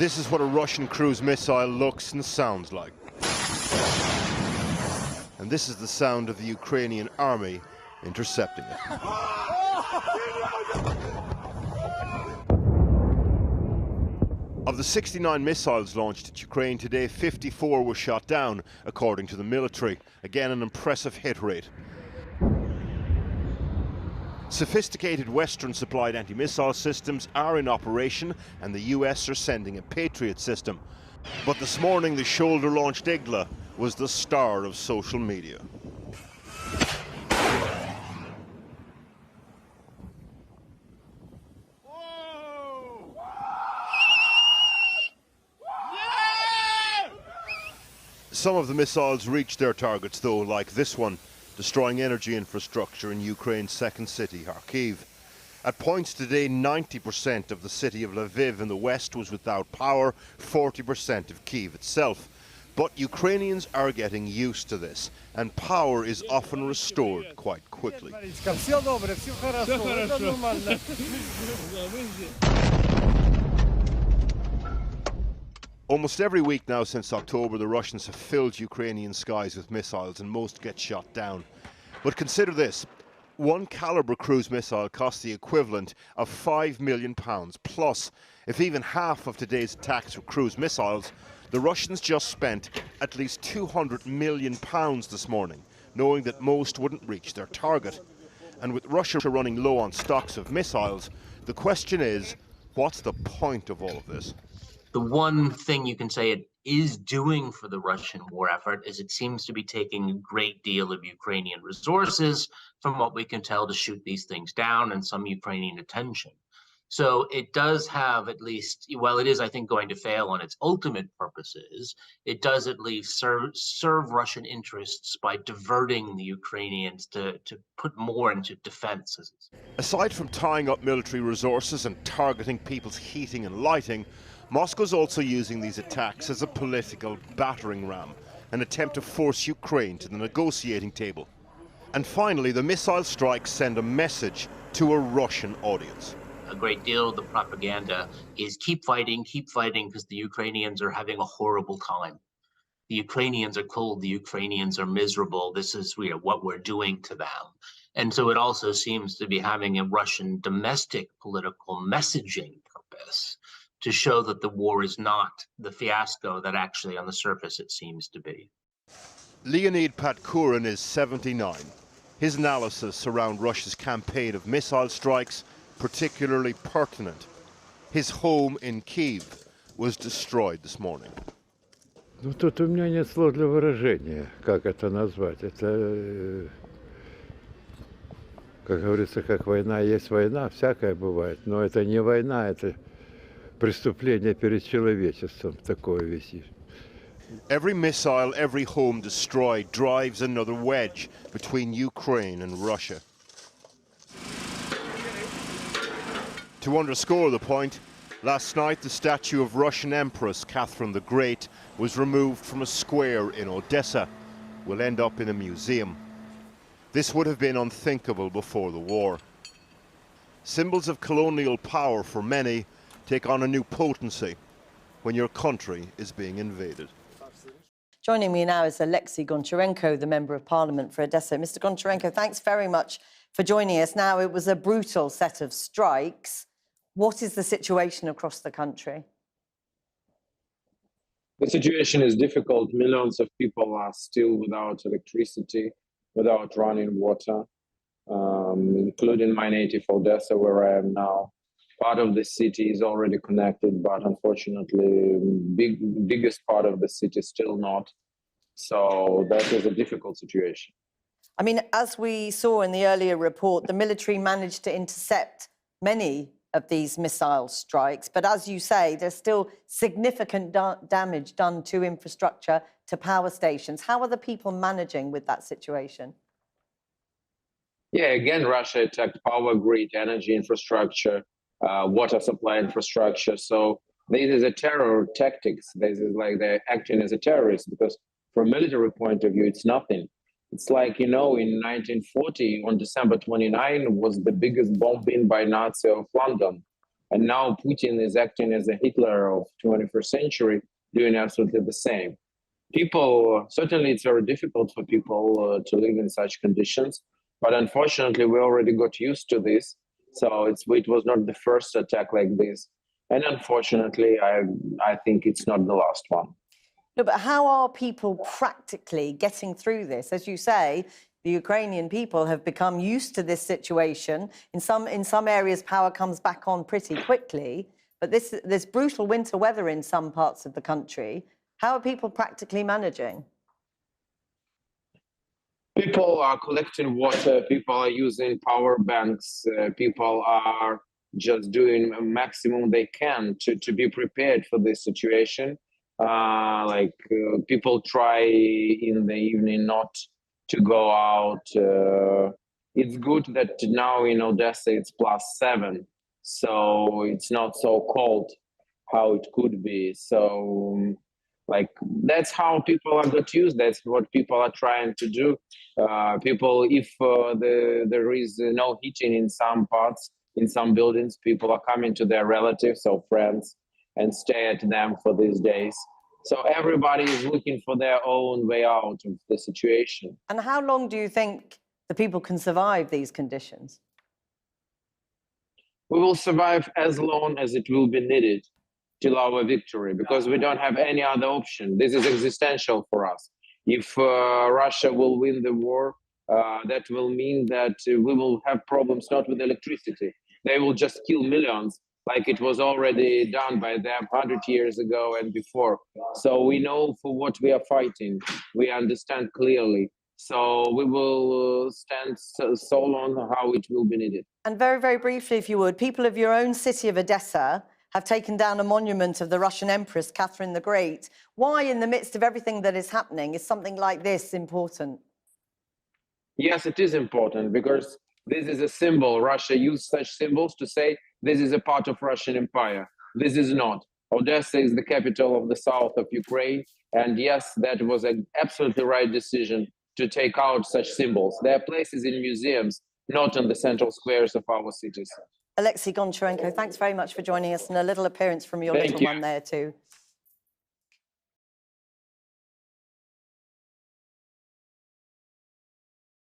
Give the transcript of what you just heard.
This is what a Russian cruise missile looks and sounds like. And this is the sound of the Ukrainian army intercepting it. Of the 69 missiles launched at Ukraine today, 54 were shot down, according to the military. Again, an impressive hit rate. Sophisticated Western-supplied anti-missile systems are in operation, and the US are sending a Patriot system. But this morning, the shoulder-launched Igla was the star of social media. Some of the missiles reached their targets, though, like this one, destroying energy infrastructure in Ukraine's second city, Kharkiv. At points today, 90% of the city of Lviv in the west was without power, 40% of Kyiv itself. But Ukrainians are getting used to this, and power is often restored quite quickly. Almost every week now since October, the Russians have filled Ukrainian skies with missiles, and most get shot down. But consider this. One caliber cruise missile costs the equivalent of £5 million. Plus, if even half of today's attacks were cruise missiles, the Russians just spent at least £200 million this morning, knowing that most wouldn't reach their target. And with Russia running low on stocks of missiles, the question is, what's the point of all of this? The one thing you can say it is doing for the Russian war effort is it seems to be taking a great deal of Ukrainian resources, from what we can tell, to shoot these things down, and some Ukrainian attention. So it does have at least, while it is, I think, going to fail on its ultimate purposes, it does at least serve Russian interests by diverting the Ukrainians to put more into defense. Aside from tying up military resources and targeting people's heating and lighting, Moscow's also using these attacks as a political battering ram, an attempt to force Ukraine to the negotiating table. And finally, the missile strikes send a message to a Russian audience. A great deal of the propaganda is keep fighting, because the Ukrainians are having a horrible time. The Ukrainians are cold, the Ukrainians are miserable, this is what we're doing to them. And so it also seems to be having a Russian domestic political messaging purpose to show that the war is not the fiasco that actually on the surface it seems to be. Leonid Patkurin is 79. His analysis around Russia's campaign of missile strikes particularly pertinent. His home in Kyiv was destroyed this morning. Ну, тут у меня нет слов для выражения, как это назвать. Это, как говорится, как война есть война, всякое бывает. Но это не война, это преступление перед человечеством, такое висит. Every missile, every home destroyed drives another wedge between Ukraine and Russia. To underscore the point, last night the statue of Russian Empress Catherine the Great was removed from a square in Odesa. Will end up in a museum. This would have been unthinkable before the war. Symbols of colonial power for many take on a new potency when your country is being invaded. Joining me now is Alexei Goncharenko, the Member of Parliament for Odessa. Mr. Goncharenko, thanks very much for joining us. Now, it was a brutal set of strikes. What is the situation across the country? The situation is difficult. Millions of people are still without electricity, without running water, including my native Odessa, where I am now. Part of the city is already connected, but unfortunately, biggest part of the city is still not. So that is a difficult situation. I mean, as we saw in the earlier report, the military managed to intercept many of these missile strikes. But as you say, there's still significant damage done to infrastructure, to power stations. How are the people managing with that situation? Yeah, again, Russia attacked power grid, energy infrastructure, water supply infrastructure. So this is a terror tactics. This is like they're acting as a terrorist, because from a military point of view, it's nothing. It's like, in 1940, on December 29, was the biggest bombing by Nazi of London. And now Putin is acting as a Hitler of 21st century, doing absolutely the same. People, certainly it's very difficult for people to live in such conditions, but unfortunately we already got used to this. So it was not the first attack like this. And unfortunately, I think it's not the last one. No, but how are people practically getting through this? As you say, the Ukrainian people have become used to this situation. In some areas, power comes back on pretty quickly. But this brutal winter weather in some parts of the country, how are people practically managing? People are collecting water, people are using power banks, people are just doing a maximum they can to be prepared for this situation. People try in the evening not to go out. It's good that now in Odessa it's +7, so it's not so cold how it could be. So that's how people are got used. That's what people are trying to do. People, if there is no heating in some parts, in some buildings, people are coming to their relatives or friends and stay at them for these days. So everybody is looking for their own way out of the situation. And how long do you think the people can survive these conditions? We will survive as long as it will be needed till our victory, because we don't have any other option. This is existential for us. If Russia will win the war, that will mean that we will have problems not with electricity. They will just kill millions, like it was already done by them 100 years ago and before. So we know for what we are fighting. We understand clearly. So we will stand so long how it will be needed. And very, very briefly, if you would, people of your own city of Odessa have taken down a monument of the Russian Empress, Catherine the Great. Why, in the midst of everything that is happening, is something like this important? Yes, it is important because this is a symbol. Russia used such symbols to say this is a part of Russian Empire. This is not. Odessa is the capital of the south of Ukraine. And yes, that was an absolutely right decision to take out such symbols. There are places in museums, not in the central squares of our cities. Alexei Goncharenko, thanks very much for joining us, and a little appearance from your little one there too.